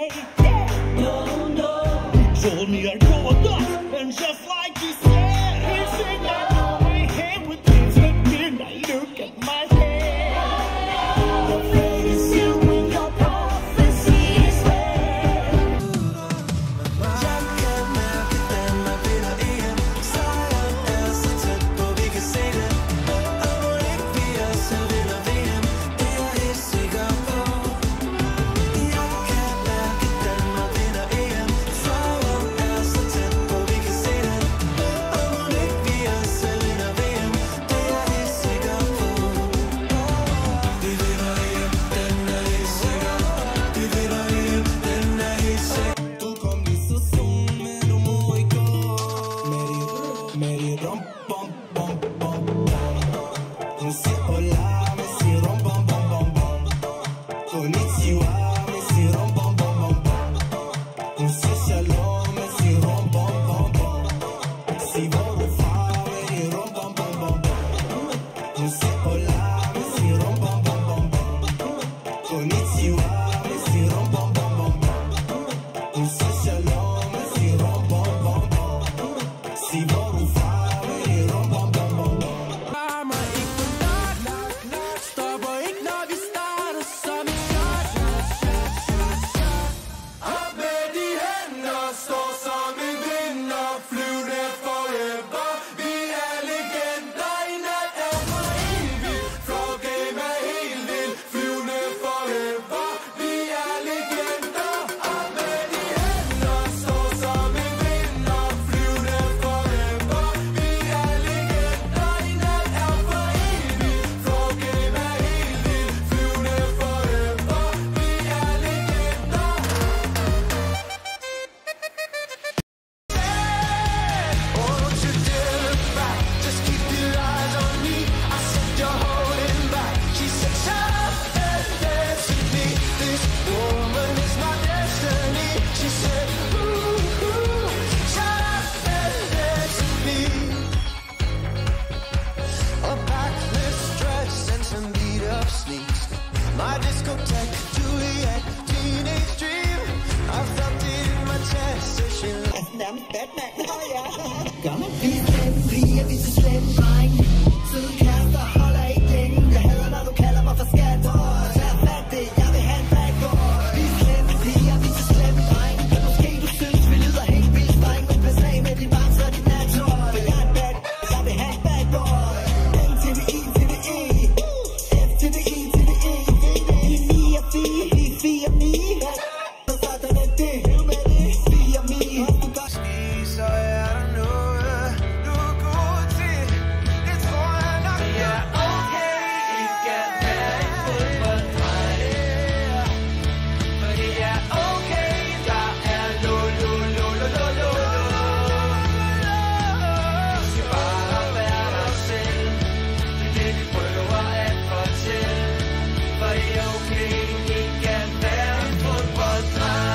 say, yeah, no, no. He told me I'd grow up, and just like he said, he said I go my head with things that midnight look at my head. The fate is you when your prophecy is read. Jeg kan mærke, Danmark vinder EM. Sejren er så tæt på, vi kan se det. Og må ikke vi også vinder VM. Det er jeg helt sikker på. Jeg kan mærke, Danmark vinder EM. Sejren er så tæt på, vi kan se det. Og må ikke vi også vinder VM. Det er jeg helt sikker på. Vi vinder EM, den er helt sikker. Vi vinder EM, den er helt sikker. Du kom lige så soon, men du må ikke gå. Med de rum, bom, bom, bom, bom. Hun siger hola, men siger rum, bom, bom, bom, bom. Konnichiwa, men siger rum, bom, bom, bom, bom. Hun siger shalom, men siger rum, bom, bom, bom. Sig hvor du fra, med de rum, bom, bom, bom, bom. Hun siger hola, men siger rum, bom, bom, bom, bom. Konnichiwa, men siger rum, bom, bom, bom, bom. Hun siger shalom, men siger rum, bom, bom, bom. Sig hvor du fra, med de rum, bom, bom, bom, bom. Rammer ikke på nok, stopper ikke når vi starter som et shot. Op med de hænder, står som en vinder, flyvende forever. Vi er legender, i nat er for evigt. Floor game er helt vildt, flyvende forever. Vi er legender. Op med de hænder, står som en vinder, flyvende forever. Vi er legender, i nat er for evigt. Floor game er helt vildt, flyvende forever. Vi er legender. Oh, don't you dare look back. Just keep your eyes on me. I said you're holding back. She said, shut up and dance with me. This woman is my destiny. She said, ooh, ooh, shut up and dance with me. A backless dress and some beat up sneaks. My discotheque, Juliet, teenage dream. I felt it in my chest, so she Nærmest Batman. Gør mig vise slemme piger, vise slemme dreng. Søde kærester holder ikke længe. Jeg hader når du kalder mig for skat. Vær fattig, jeg vil have en bad boy. Vise slemme piger, vise slemme dreng. Måske du synes vi lyder helt vildt streng. Men pas af med din bams og din nattøj. For jeg er en bad, jeg vil have en bad boy. MTVI, TVE, FTVI, TVE. I 9 og 4, I 4 og 9. Så sådan er det, med det 4 og 9. så er der noget, du er god til. Det tror jeg nok, jeg er okay. I kan være en fodbolddreng. For det er okay, der er lo. Du skal bare være dig selv. Det er det, vi prøver at fortælle. For det er okay, I kan være en fodbolddreng.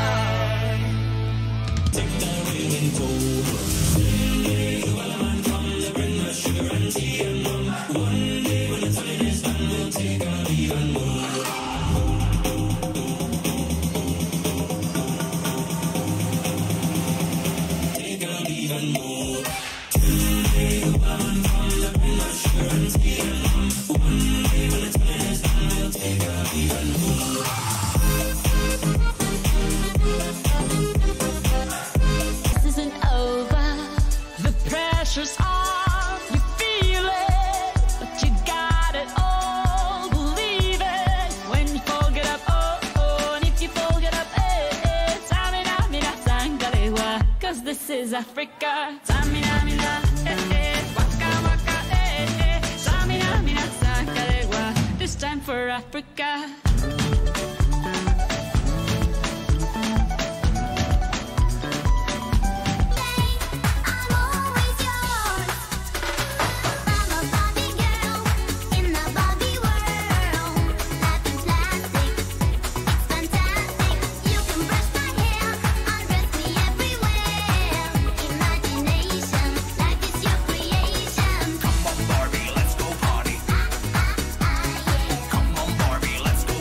This isn't over. The pressure's on. You feel it, but you got it all. Believe it when you fold it up. Oh, and if you fold it up, Samina, mina, sangalewa. 'Cause this is Africa. Samina, mina, waka, waka, Samina, mina, sangalewa. This time for Africa. I'm always yours. I'm a Barbie girl in the Barbie world. Life is plastic, it's fantastic. You can brush my hair, undress me everywhere. Imagination, life is your creation. Come on, Barbie, let's go party. Yeah. Come on, Barbie, let's go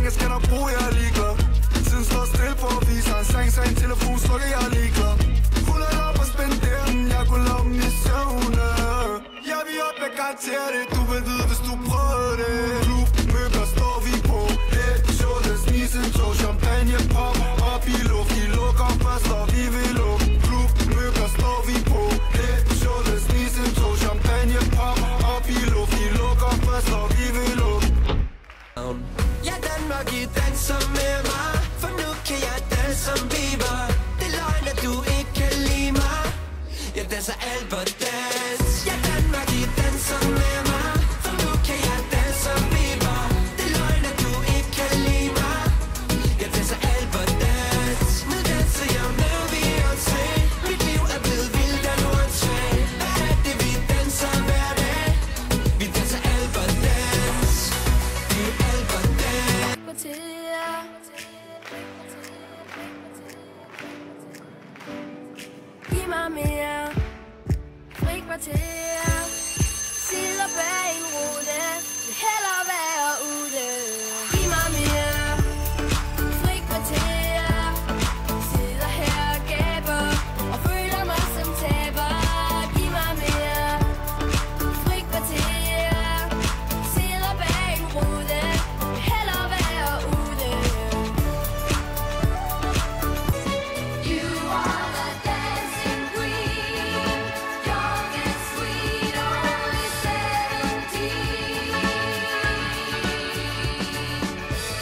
jeg skal nok bruge, jeg er ligeglad. Tiden står stille for at vise en sang, så en telefon slukker, jeg er ligeglad. Ruller op og spænder den, jeg kunne lave dem i søvne. Jeg vil op, jeg garanterer det, du vil vide, hvis du prøver det. Klub, møbler står vi på, head, shoulders, knees and toes. Champagne, pop, op i luft, de lukker først, og vi vil lukke. Klub, møbler står vi på, head, shoulders, knees and toes. Champagne, pop, op i luft, de lukker først, og vi vil lukke. Ja, Danmark, I danser med mig, for nu kan jeg danse som Bieber. Det er løgn, at du ikke kan lide mig. Jeg danser Albert dans. Ja, Danmark, I danser med mig, for nu kan jeg danse som Bieber. Det er løgn, at du ikke kan lide mig. Jeg danser Albert dans. Nu danser jeg med Beyoncé. Mit liv er blevet vildt af Beyoncé. Hvad er det, vi danser hver dag? Vi danser Albert dans. Det er Albert dans. Giv mig mere frikvarter. Sidder bag en rute, vil hellere være ude. Giv mig mere frikvarter. Sidder her og gaber og føler mig som taber. Giv mig mere frikvarter. Sidder bag en rute, vil hellere være ude. You are the dancing queen, young and sweet, only 17.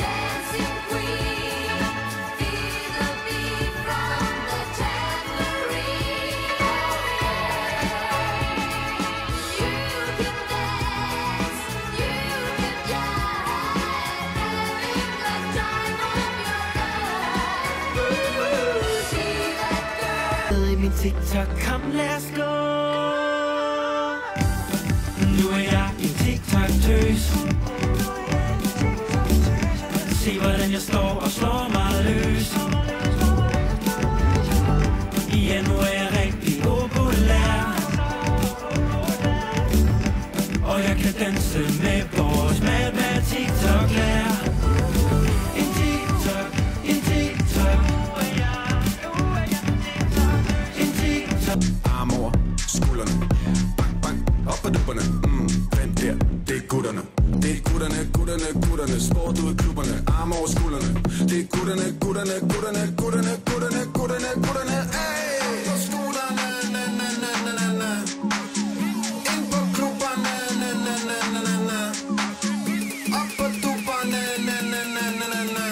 Dancing queen, feel the beat from the tambourine. You can dance, you can jive, having the time of your life. See that girl. I min TikTok, kom lad os gå. Nu er jeg en TikTok-tøs. Se hvordan jeg står og slår mig løs. Ja, nu er jeg rigtig populær. Og jeg kan danse med vores matematik-TikTok-lærer. En TikTok, en TikTok. En TikTok. Arm over skuldrene, bang, bang, op på dupperne. Vent der, det er gutterne. Det er gutterne, gutterne, gutterne. Sport ud i klubberne, arm over skuldrene. Det er gutterne, gutterne, gutterne, gutterne, gutterne, gutterne, gutterne. Ey, på skuldrene, na, na, na, na, na, na. Ind på klubberne, na, na, na, na, na, na. Op på dupperne, na, na, na, na, na, na.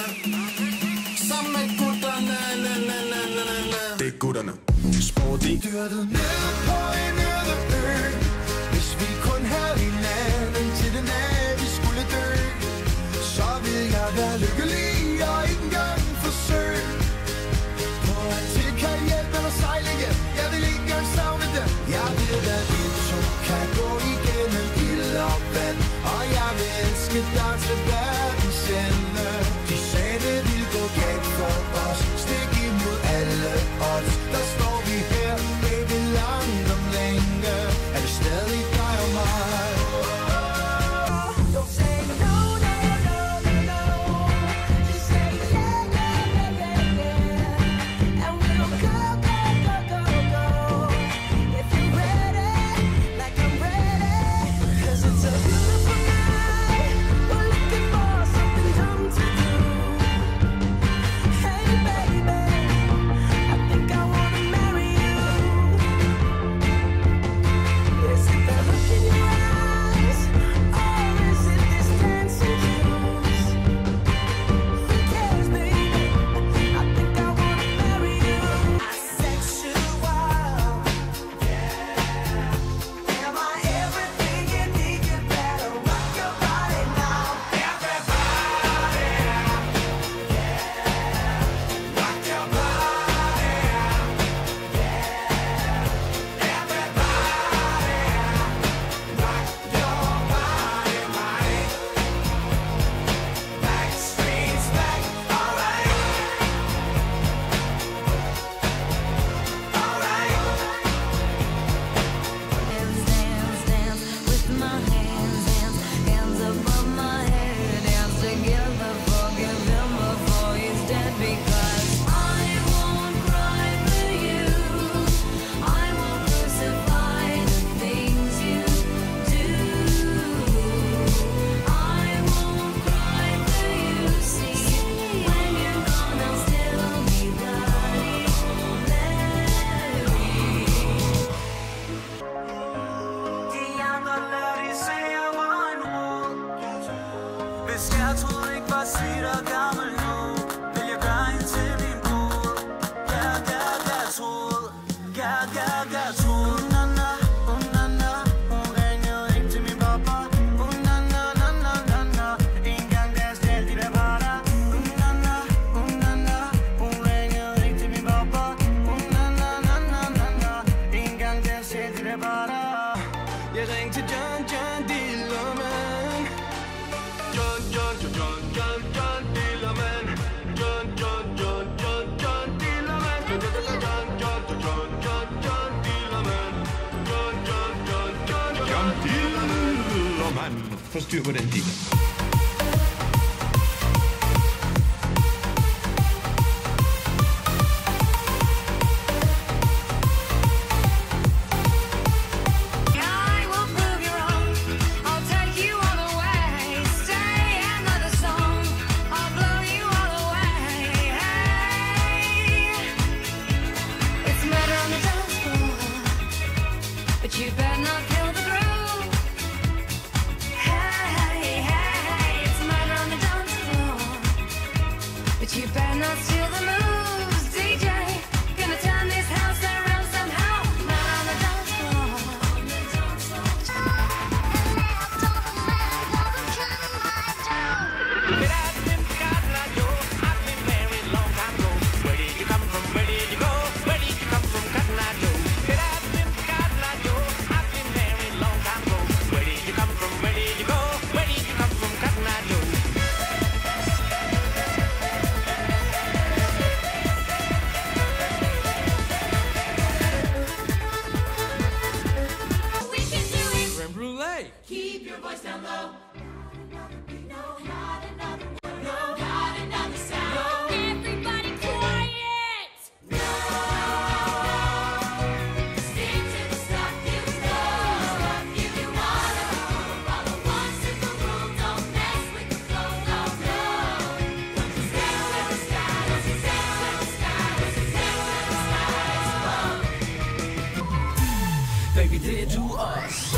Sammen med gutterne, na, na, na, na, na, na. Det er gutterne. Sport i. Dyrtet ned på en øde ø. Hvis vi kun havde hinanden til den dag vi skulle dø, så ville jeg være lykkelig og ikke engang forsøge på at det kan hjælpe dig sejle jeg troede ikke var slidt og gammel nu. Vil jeg gøre hende til min brud. Gertrud, Gertrud. Na-na, na-na. Hun ringede ikke til min papa. Na-na. En gang da jeg stjal de der varer. Na-na. Hun ringede ikke til min papa. Na-na. En gang da jeg stjal de der varer. Jeg ringte til John Dillermand. John Dillermand. John Dillermand. John Dillermand. Få styr på den dealer. I will prove you wrong. I'll take you all the way. Stay another song. I'll blow you all away. Hey, it's murder on the dance floor, but you better not kill the groove. Hey, it's murder on the dance floor, but you better not steal the moves. DJ, gonna turn this house around somehow. Murder on the dance floor. Get out in Scotland, Joe. I've been married long time ago. Where did you come from? Where did you go? Where did you come from, Scotland, Joe? Get out in Scotland, Joe. I've been married long time ago. Where did you come from? Where did you go? Where did you come from, Scotland, Joe? We can do it. Creme brulee. Keep your voice down low. Everybody quiet. Stick to the stuff you know. If you wanna follow one simple rule, don't mess with the flow. No. Stay with the status. Stay with the status. Stay with the status quo. Baby, det er du også.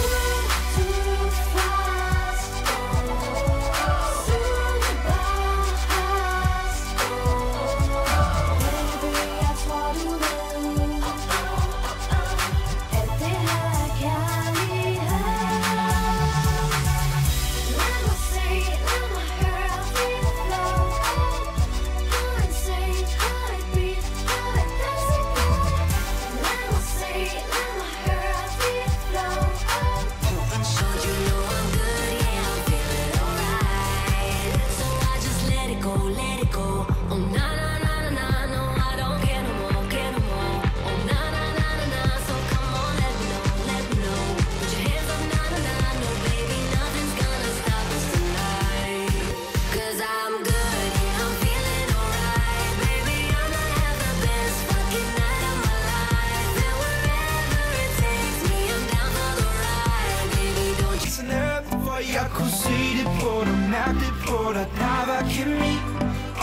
Jeg kunne se det på dig, mærke det på dig, der var kemi.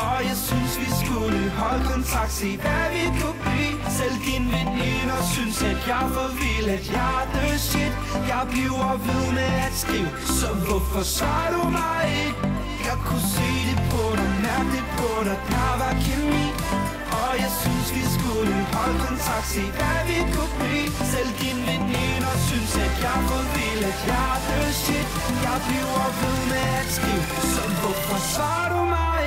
Og jeg synes vi skulle holde kontakt, se hvad vi kunne blive. Selv din veninder synes at jeg er for vild, at jeg er the shit. Jeg bliver ved med at skrive, så hvorfor svarer du mig ikke? Jeg kunne se det på dig, mærke det på dig, der var kemi. Og jeg synes vi skulle holde kontakt, se hvad vi kunne blive. Selv din veninder synes at jeg er for vild, at jeg er the shit. Jeg bliver ved med at skrive, så hvorfor svarer du mig